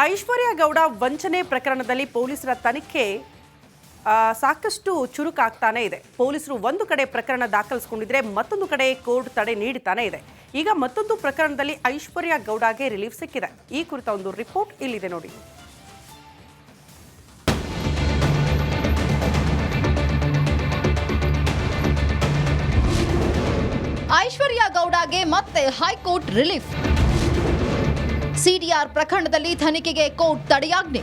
ಐಶ್ವರ್ಯ ಗೌಡ ವಂಚನೆ ಪ್ರಕರಣದಲ್ಲಿ ಪೊಲೀಸರ ತನಿಖೆ ಸಾಕಷ್ಟು ಚುರುಕಾಗ್ತಾನೆ ಇದೆ. ಪೊಲೀಸರು ಒಂದು ಕಡೆ ಪ್ರಕರಣ ದಾಖಲಿಸಿಕೊಂಡಿದ್ರೆ ಮತ್ತೊಂದು ಕಡೆ ಕೋರ್ಟ್ ತಡೆ ನೀಡುತ್ತಾನೆ ಇದೆ. ಈಗ ಮತ್ತೊಂದು ಪ್ರಕರಣದಲ್ಲಿ ಐಶ್ವರ್ಯ ಗೌಡಗೆ ರಿಲೀಫ್ ಸಿಕ್ಕಿದೆ. ಈ ಕುರಿತ ಒಂದು ರಿಪೋರ್ಟ್ ಇಲ್ಲಿದೆ ನೋಡಿ. ಐಶ್ವರ್ಯ ಗೌಡಗೆ ಮತ್ತೆ ಹೈಕೋರ್ಟ್ ರಿಲೀಫ್. ಸಿಡಿಆರ್ ಪ್ರಕರಣದಲ್ಲಿ ತನಿಖೆಗೆ ಕೋರ್ಟ್ ತಡೆಯಾಜ್ಞೆ.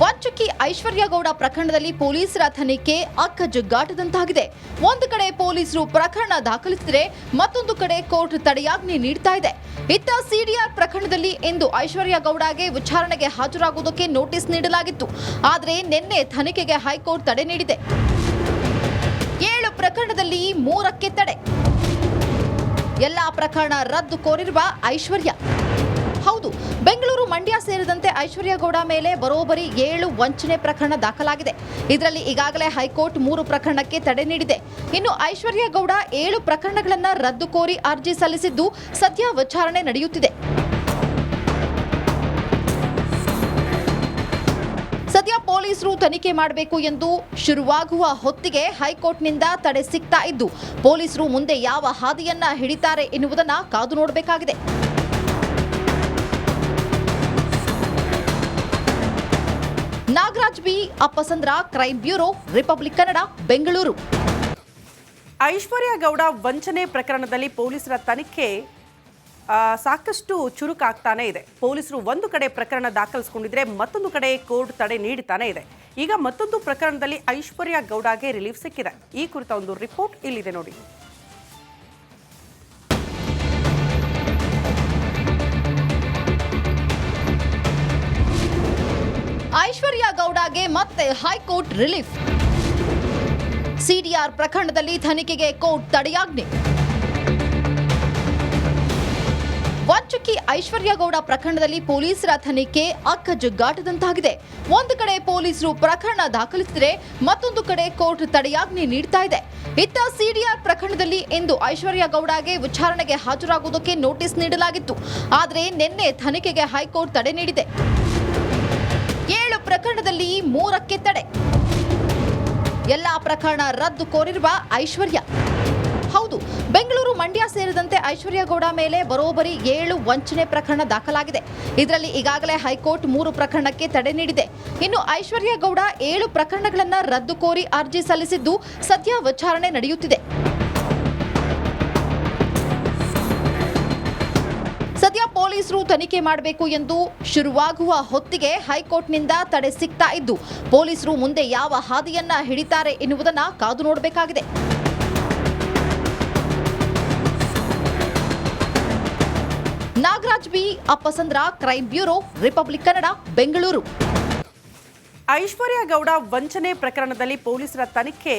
ವಂಚಕಿ ಐಶ್ವರ್ಯ ಗೌಡ ಪ್ರಕರಣದಲ್ಲಿ ಪೊಲೀಸರ ತನಿಖೆ ಅಕ್ಕಜಗ್ಗಾಟದಂತಾಗಿದೆ. ಒಂದು ಕಡೆ ಪೊಲೀಸರು ಪ್ರಕರಣ ದಾಖಲಿಸಿದರೆ ಮತ್ತೊಂದು ಕಡೆ ಕೋರ್ಟ್ ತಡೆಯಾಜ್ಞೆ ನೀಡ್ತಾ ಇದೆ. ಇತ್ತ ಸಿಡಿಆರ್ ಪ್ರಕರಣದಲ್ಲಿ ಇಂದು ಐಶ್ವರ್ಯ ಗೌಡಗೆ ವಿಚಾರಣೆಗೆ ಹಾಜರಾಗುವುದಕ್ಕೆ ನೋಟಿಸ್ ನೀಡಲಾಗಿತ್ತು. ಆದರೆ ನಿನ್ನೆ ತನಿಖೆಗೆ ಹೈಕೋರ್ಟ್ ತಡೆ ನೀಡಿದೆ. 7 ಪ್ರಕರಣದಲ್ಲಿ 3ಕ್ಕೆ ತಡೆ. ಎಲ್ಲಾ ಪ್ರಕರಣ ರದ್ದು ಕೋರಿರುವ ಐಶ್ವರ್ಯ. ಹೌದು, ಬೆಂಗಳೂರು, ಮಂಡ್ಯ ಸೇರಿದಂತೆ ಐಶ್ವರ್ಯ ಗೌಡ ಮೇಲೆ ಬರೋಬ್ಬರಿ 7 ವಂಚನೆ ಪ್ರಕರಣ ದಾಖಲಾಗಿದೆ. ಇದರಲ್ಲಿ ಈಗಾಗಲೇ ಹೈಕೋರ್ಟ್ 3 ಪ್ರಕರಣಕ್ಕೆ ತಡೆ ನೀಡಿದೆ. ಇನ್ನು ಐಶ್ವರ್ಯ ಗೌಡ 7 ಪ್ರಕರಣಗಳನ್ನು ರದ್ದು ಕೋರಿ ಅರ್ಜಿ ಸಲ್ಲಿಸಿದ್ದು ಸದ್ಯ ವಿಚಾರಣೆ ನಡೆಯುತ್ತಿದೆ. ಸದ್ಯ ಪೊಲೀಸರು ತನಿಖೆ ಮಾಡಬೇಕು ಎಂದು ಶುರುವಾಗುವ ಹೊತ್ತಿಗೆ ಹೈಕೋರ್ಟ್ನಿಂದ ತಡೆ ಸಿಗ್ತಾ ಇದ್ದು, ಪೊಲೀಸರು ಮುಂದೆ ಯಾವ ಹಾದಿಯನ್ನ ಹಿಡಿತಾರೆ ಎನ್ನುವುದನ್ನ ಕಾದು ನೋಡಬೇಕಾಗಿದೆ. Nagaraj B, Appasandra, crime bureau, Republic Kannada, Bengaluru. Aishwarya Gowda ವಂಚನೆ ಪ್ರಕರಣದಲ್ಲಿ ಪೊಲೀಸರ ತನಿಖೆ ಸಾಕಷ್ಟು ಚುರುಕಾಗ್ತಾನೆ ಇದೆ. ಪೊಲೀಸರು ಒಂದು ಕಡೆ ಪ್ರಕರಣ ದಾಖಲಿಸಿಕೊಂಡಿದ್ರೆ ಮತ್ತೊಂದು ಕಡೆ ಕೋರ್ಟ್ ತಡೆ ನೀಡುತ್ತಾನೆ ಇದೆ. ಈಗ ಮತ್ತೊಂದು ಪ್ರಕರಣದಲ್ಲಿ ಐಶ್ವರ್ಯ ಗೌಡಗೆ ರಿಲೀಫ್ ಸಿಕ್ಕಿದೆ. ಈ ಕುರಿತ ಒಂದು ರಿಪೋರ್ಟ್ ಇಲ್ಲಿದೆ ನೋಡಿ. ಐಶ್ವರ್ಯ ಗೌಡಗೆ ಮತ್ತೆ ಹೈಕೋರ್ಟ್ ರಿಲೀಫ್. ಸಿಡಿಆರ್ ಪ್ರಕರಣದಲ್ಲಿ ತನಿಖೆಗೆ ಕೋರ್ಟ್ ತಡೆಯಾಜ್ಞೆ. ವಂಚಕಿ ಐಶ್ವರ್ಯ ಗೌಡ ಪ್ರಕರಣದಲ್ಲಿ ಪೊಲೀಸರ ತನಿಖೆ ಅಕ್ಕಜಗ್ಗಾಟದಂತಾಗಿದೆ. ಒಂದು ಕಡೆ ಪೊಲೀಸರು ಪ್ರಕರಣ ದಾಖಲಿಸಿದರೆ ಮತ್ತೊಂದು ಕಡೆ ಕೋರ್ಟ್ ತಡೆಯಾಜ್ಞೆ ನೀಡ್ತಾ ಇದೆ. ಇತ್ತ ಸಿಡಿಆರ್ ಪ್ರಕರಣದಲ್ಲಿ ಇಂದು ಐಶ್ವರ್ಯ ಗೌಡಗೆ ವಿಚಾರಣೆಗೆ ಹಾಜರಾಗುವುದಕ್ಕೆ ನೋಟಿಸ್ ನೀಡಲಾಗಿತ್ತು. ಆದರೆ ನಿನ್ನೆ ತನಿಖೆಗೆ ಹೈಕೋರ್ಟ್ ತಡೆ ನೀಡಿದೆ. 7 ಪ್ರಕರಣದಲ್ಲಿ 3ಕ್ಕೆ ತಡೆ. ಎಲ್ಲಾ ಪ್ರಕರಣ ರದ್ದು ಕೋರಿರುವ ಐಶ್ವರ್ಯ. ಹೌದು, ಬೆಂಗಳೂರು, ಮಂಡ್ಯ ಸೇರಿದಂತೆ ಐಶ್ವರ್ಯ ಗೌಡ ಮೇಲೆ ಬರೋಬ್ಬರಿ 7 ವಂಚನೆ ಪ್ರಕರಣ ದಾಖಲಾಗಿದೆ. ಇದರಲ್ಲಿ ಈಗಾಗಲೇ ಹೈಕೋರ್ಟ್ 3 ಪ್ರಕರಣಕ್ಕೆ ತಡೆ ನೀಡಿದೆ. ಇನ್ನು ಐಶ್ವರ್ಯ ಗೌಡ 7 ಪ್ರಕರಣಗಳನ್ನು ರದ್ದು ಕೋರಿ ಅರ್ಜಿ ಸಲ್ಲಿಸಿದ್ದು ಸದ್ಯ ವಿಚಾರಣೆ ನಡೆಯುತ್ತಿದೆ. ಸದ್ಯ ಪೊಲೀಸರು ತನಿಖೆ ಮಾಡಬೇಕು ಎಂದು ಶುರುವಾಗುವ ಹೊತ್ತಿಗೆ ಹೈಕೋರ್ಟ್ನಿಂದ ತಡೆ ಸಿಗ್ತಾ ಇದ್ದು, ಪೊಲೀಸರು ಮುಂದೆ ಯಾವ ಹಾದಿಯನ್ನ ಹಿಡಿತಾರೆ ಎನ್ನುವುದನ್ನ ಕಾದು ನೋಡಬೇಕಾಗಿದೆ. Nagaraj B, Appasandra, crime bureau, Republic Kannada, Bengaluru. Aishwarya Gowda ವಂಚನೆ ಪ್ರಕರಣದಲ್ಲಿ ಪೊಲೀಸರ ತನಿಖೆ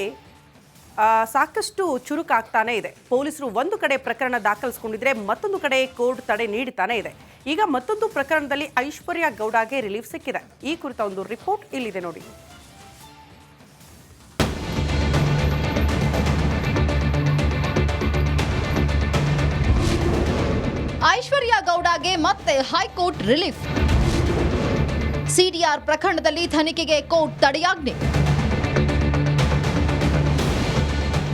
ಸಾಕಷ್ಟು ಚುರುಕಾಗ್ತಾನೆ ಇದೆ. ಪೊಲೀಸರು ಒಂದು ಕಡೆ ಪ್ರಕರಣ ದಾಖಲಿಸಿಕೊಂಡಿದ್ರೆ ಮತ್ತೊಂದು ಕಡೆ ಕೋರ್ಟ್ ತಡೆ ನೀಡುತ್ತಾನೆ ಇದೆ. ಈಗ ಮತ್ತೊಂದು ಪ್ರಕರಣದಲ್ಲಿ ಐಶ್ವರ್ಯ ಗೌಡಗೆ ರಿಲೀಫ್ ಸಿಕ್ಕಿದೆ. ಈ ಕುರಿತ ಒಂದು ರಿಪೋರ್ಟ್ ಇಲ್ಲಿದೆ ನೋಡಿ. ಐಶ್ವರ್ಯ ಗೌಡಗೆ ಮತ್ತೆ ಹೈಕೋರ್ಟ್ ರಿಲೀಫ್. ಸಿಡಿಆರ್ ಪ್ರಕರಣದಲ್ಲಿ ತನಿಖೆಗೆ ಕೋರ್ಟ್ ತಡೆಯಾಜ್ಞೆ.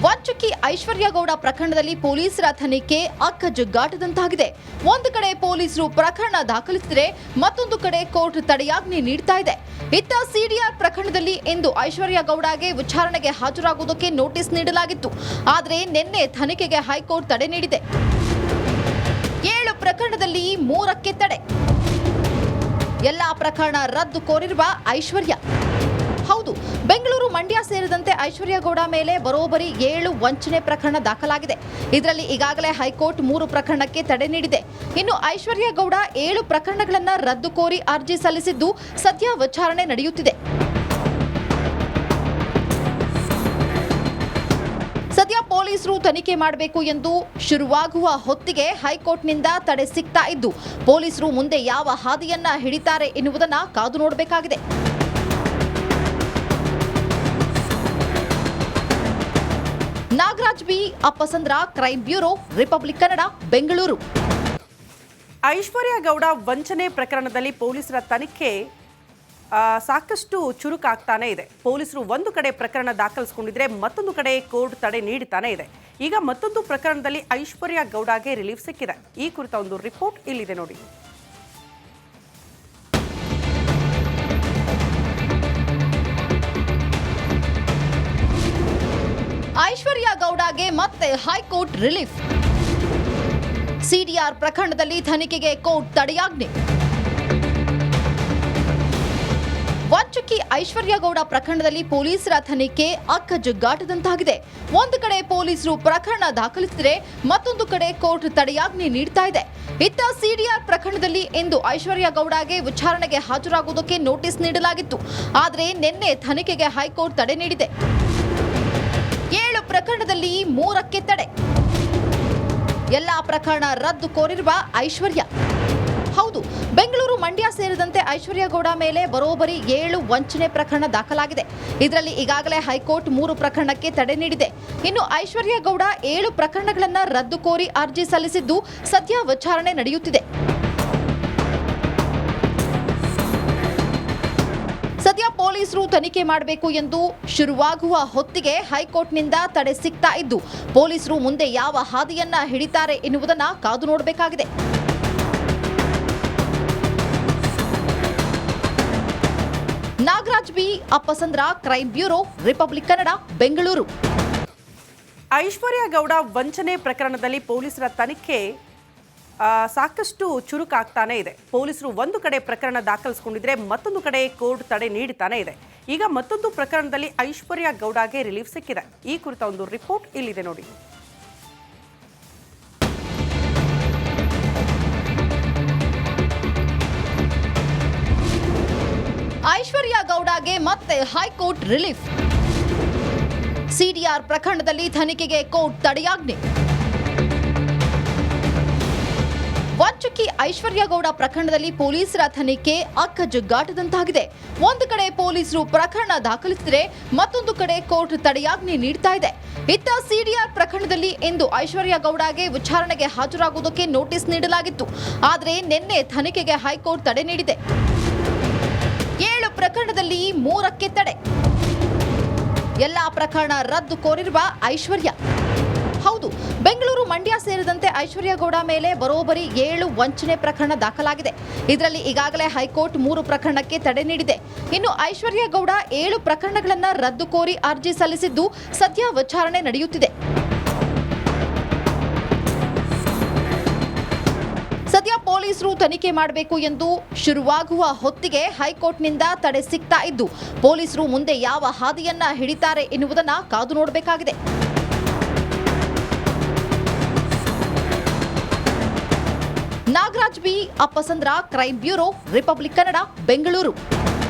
ವಂಚಕಿ ಐಶ್ವರ್ಯ ಗೌಡ ಪ್ರಕರಣದಲ್ಲಿ ಪೊಲೀಸರ ತನಿಖೆ ಅಕ್ಕಜಗ್ಗಾಟದಂತಾಗಿದೆ. ಒಂದು ಕಡೆ ಪೊಲೀಸರು ಪ್ರಕರಣ ದಾಖಲಿಸಿದರೆ ಮತ್ತೊಂದು ಕಡೆ ಕೋರ್ಟ್ ತಡೆಯಾಜ್ಞೆ ನೀಡ್ತಾ ಇದೆ. ಇತ್ತ ಸಿಡಿಆರ್ ಪ್ರಕರಣದಲ್ಲಿ ಇಂದು ಐಶ್ವರ್ಯ ಗೌಡಗೆ ವಿಚಾರಣೆಗೆ ಹಾಜರಾಗುವುದಕ್ಕೆ ನೋಟಿಸ್ ನೀಡಲಾಗಿತ್ತು. ಆದರೆ ನಿನ್ನೆ ತನಿಖೆಗೆ ಹೈಕೋರ್ಟ್ ತಡೆ ನೀಡಿದೆ. 7 ಪ್ರಕರಣದಲ್ಲಿ 3ಕ್ಕೆ ತಡೆ. ಎಲ್ಲಾ ಪ್ರಕರಣ ರದ್ದು ಕೋರಿರುವ ಐಶ್ವರ್ಯ. ಹೌದು, ಬೆಂಗಳೂರು, ಮಂಡ್ಯ ಸೇರಿದಂತೆ ಐಶ್ವರ್ಯ ಗೌಡ ಮೇಲೆ ಬರೋಬ್ಬರಿ 7 ವಂಚನೆ ಪ್ರಕರಣ ದಾಖಲಾಗಿದೆ. ಇದರಲ್ಲಿ ಈಗಾಗಲೇ ಹೈಕೋರ್ಟ್ 3 ಪ್ರಕರಣಕ್ಕೆ ತಡೆ ನೀಡಿದೆ. ಇನ್ನು ಐಶ್ವರ್ಯ ಗೌಡ 7 ಪ್ರಕರಣಗಳನ್ನು ರದ್ದು ಕೋರಿ ಅರ್ಜಿ ಸಲ್ಲಿಸಿದ್ದು ಸದ್ಯ ವಿಚಾರಣೆ ನಡೆಯುತ್ತಿದೆ. ಸದ್ಯ ಪೊಲೀಸರು ತನಿಖೆ ಮಾಡಬೇಕು ಎಂದು ಶುರುವಾಗುವ ಹೊತ್ತಿಗೆ ಹೈಕೋರ್ಟ್ನಿಂದ ತಡೆ ಸಿಗ್ತಾ ಇದ್ದು, ಪೊಲೀಸರು ಮುಂದೆ ಯಾವ ಹಾದಿಯನ್ನ ಹಿಡಿತಾರೆ ಎನ್ನುವುದನ್ನ ಕಾದು ನೋಡಬೇಕಾಗಿದೆ. Nagaraj B, Appasandra, crime bureau, Republic Kannada, Bengaluru. Aishwarya Gowda ವಂಚನೆ ಪ್ರಕರಣದಲ್ಲಿ ಪೊಲೀಸರ ತನಿಖೆ ಸಾಕಷ್ಟು ಚುರುಕಾಗ್ತಾನೆ ಇದೆ. ಪೊಲೀಸರು ಒಂದು ಕಡೆ ಪ್ರಕರಣ ದಾಖಲಿಸಿಕೊಂಡಿದ್ರೆ ಮತ್ತೊಂದು ಕಡೆ ಕೋರ್ಟ್ ತಡೆ ನೀಡುತ್ತಾನೆ ಇದೆ. ಈಗ ಮತ್ತೊಂದು ಪ್ರಕರಣದಲ್ಲಿ ಐಶ್ವರ್ಯ ಗೌಡಗೆ ರಿಲೀಫ್ ಸಿಕ್ಕಿದೆ. ಈ ಕುರಿತ ಒಂದು ರಿಪೋರ್ಟ್ ಇಲ್ಲಿದೆ ನೋಡಿ. ಐಶ್ವರ್ಯ ಗೌಡಗೆ ಮತ್ತೆ ಹೈಕೋರ್ಟ್ ರಿಲೀಫ್. ಸಿಡಿಆರ್ ಪ್ರಕರಣದಲ್ಲಿ ತನಿಖೆಗೆ ಕೋರ್ಟ್ ತಡೆಯಾಜ್ಞೆ. ವಂಚಕಿ ಐಶ್ವರ್ಯ ಗೌಡ ಪ್ರಕರಣದಲ್ಲಿ ಪೊಲೀಸರ ತನಿಖೆ ಅಕ್ಕಜುಗ್ಗಾಟದಂತಾಗಿದೆ. ಒಂದು ಕಡೆ ಪೊಲೀಸರು ಪ್ರಕರಣ ದಾಖಲಿಸಿದರೆ ಮತ್ತೊಂದು ಕಡೆ ಕೋರ್ಟ್ ತಡೆಯಾಜ್ಞೆ ನೀಡ್ತಾ ಇದೆ. ಇತ್ತ ಸಿಡಿಆರ್ ಪ್ರಕರಣದಲ್ಲಿ ಇಂದು ಐಶ್ವರ್ಯ ಗೌಡಗೆ ವಿಚಾರಣೆಗೆ ಹಾಜರಾಗುವುದಕ್ಕೆ ನೋಟಿಸ್ ನೀಡಲಾಗಿತ್ತು. ಆದರೆ ನಿನ್ನೆ ತನಿಖೆಗೆ ಹೈಕೋರ್ಟ್ ತಡೆ ನೀಡಿದೆ. 7 ಪ್ರಕರಣದಲ್ಲಿ 3ಕ್ಕೆ ತಡೆ. ಎಲ್ಲಾ ಪ್ರಕರಣ ರದ್ದು ಕೋರಿರುವ ಐಶ್ವರ್ಯ. ಹೌದು, ಬೆಂಗಳೂರು, ಮಂಡ್ಯ ಸೇರಿದಂತೆ ಐಶ್ವರ್ಯ ಗೌಡ ಮೇಲೆ ಬರೋಬ್ಬರಿ 7 ವಂಚನೆ ಪ್ರಕರಣ ದಾಖಲಾಗಿದೆ. ಇದರಲ್ಲಿ ಈಗಾಗಲೇ ಹೈಕೋರ್ಟ್ 3 ಪ್ರಕರಣಕ್ಕೆ ತಡೆ ನೀಡಿದೆ. ಇನ್ನು ಐಶ್ವರ್ಯ ಗೌಡ 7 ಪ್ರಕರಣಗಳನ್ನು ರದ್ದು ಕೋರಿ ಅರ್ಜಿ ಸಲ್ಲಿಸಿದ್ದು ಸದ್ಯ ವಿಚಾರಣೆ ನಡೆಯುತ್ತಿದೆ. ಸದ್ಯ ಪೊಲೀಸರು ತನಿಖೆ ಮಾಡಬೇಕು ಎಂದು ಶುರುವಾಗುವ ಹೊತ್ತಿಗೆ ಹೈಕೋರ್ಟ್ನಿಂದ ತಡೆ ಸಿಗ್ತಾ ಇದ್ದು, ಪೊಲೀಸರು ಮುಂದೆ ಯಾವ ಹಾದಿಯನ್ನ ಹಿಡಿತಾರೆ ಎನ್ನುವುದನ್ನ ಕಾದು ನೋಡಬೇಕಾಗಿದೆ. Nagaraj B, Appasandra, crime bureau, Republic Kannada, Bengaluru. Aishwarya Gowda ವಂಚನೆ ಪ್ರಕರಣದಲ್ಲಿ ಪೊಲೀಸರ ತನಿಖೆ ಸಾಕಷ್ಟು ಚುರುಕಾಗ್ತಾನೆ ಇದೆ. ಪೊಲೀಸರು ಒಂದು ಕಡೆ ಪ್ರಕರಣ ದಾಖಲಿಸಿಕೊಂಡಿದ್ರೆ ಮತ್ತೊಂದು ಕಡೆ ಕೋರ್ಟ್ ತಡೆ ನೀಡುತ್ತಾನೆ ಇದೆ. ಈಗ ಮತ್ತೊಂದು ಪ್ರಕರಣದಲ್ಲಿ ಐಶ್ವರ್ಯ ಗೌಡಗೆ ರಿಲೀಫ್ ಸಿಕ್ಕಿದೆ. ಈ ಕುರಿತ ಒಂದು ರಿಪೋರ್ಟ್ ಇಲ್ಲಿದೆ ನೋಡಿ. ಐಶ್ವರ್ಯ ಗೌಡಗೆ ಮತ್ತೆ ಹೈಕೋರ್ಟ್ ರಿಲೀಫ್. ಸಿಡಿಆರ್ ಪ್ರಕರಣದಲ್ಲಿ ತನಿಖೆಗೆ ಕೋರ್ಟ್ ತಡೆಯಾಜ್ಞೆ. ವಂಚಕಿ ಐಶ್ವರ್ಯ ಗೌಡ ಪ್ರಕರಣದಲ್ಲಿ ಪೊಲೀಸರ ತನಿಖೆ ಅಕ್ಕಜುಗ್ಗಾಟದಂತಾಗಿದೆ. ಒಂದು ಕಡೆ ಪೊಲೀಸರು ಪ್ರಕರಣ ದಾಖಲಿಸಿದರೆ ಮತ್ತೊಂದು ಕಡೆ ಕೋರ್ಟ್ ತಡೆಯಾಜ್ಞೆ ನೀಡ್ತಾ ಇದೆ. ಇತ್ತ ಸಿಡಿಆರ್ ಪ್ರಕರಣದಲ್ಲಿ ಇಂದು ಐಶ್ವರ್ಯ ಗೌಡಗೆ ವಿಚಾರಣೆಗೆ ಹಾಜರಾಗುವುದಕ್ಕೆ ನೋಟಿಸ್ ನೀಡಲಾಗಿತ್ತು. ಆದರೆ ನಿನ್ನೆ ತನಿಖೆಗೆ ಹೈಕೋರ್ಟ್ ತಡೆ ನೀಡಿದೆ. 7 ಪ್ರಕರಣದಲ್ಲಿ 3ಕ್ಕೆ ತಡೆ. ಎಲ್ಲಾ ಪ್ರಕರಣ ರದ್ದು ಕೋರಿರುವ ಐಶ್ವರ್ಯ. ಹೌದು, ಬೆಂಗಳೂರು, ಮಂಡ್ಯ ಸೇರಿದಂತೆ ಐಶ್ವರ್ಯ ಗೌಡ ಮೇಲೆ ಬರೋಬ್ಬರಿ 7 ವಂಚನೆ ಪ್ರಕರಣ ದಾಖಲಾಗಿದೆ. ಇದರಲ್ಲಿ ಈಗಾಗಲೇ ಹೈಕೋರ್ಟ್ 3 ಪ್ರಕರಣಕ್ಕೆ ತಡೆ ನೀಡಿದೆ. ಇನ್ನು ಐಶ್ವರ್ಯ ಗೌಡ 7 ಪ್ರಕರಣಗಳನ್ನು ರದ್ದು ಕೋರಿ ಅರ್ಜಿ ಸಲ್ಲಿಸಿದ್ದು ಸದ್ಯ ವಿಚಾರಣೆ ನಡೆಯುತ್ತಿದೆ. ಸದ್ಯ ಪೊಲೀಸರು ತನಿಖೆ ಮಾಡಬೇಕು ಎಂದು ಶುರುವಾಗುವ ಹೊತ್ತಿಗೆ ಹೈಕೋರ್ಟ್ನಿಂದ ತಡೆ ಸಿಗ್ತಾ ಇದ್ದು, ಪೊಲೀಸರು ಮುಂದೆ ಯಾವ ಹಾದಿಯನ್ನ ಹಿಡಿತಾರೆ ಎನ್ನುವುದನ್ನ ಕಾದು ನೋಡಬೇಕಾಗಿದೆ. Nagaraj B, Appasandra, crime bureau, Republic Kannada, Bengaluru.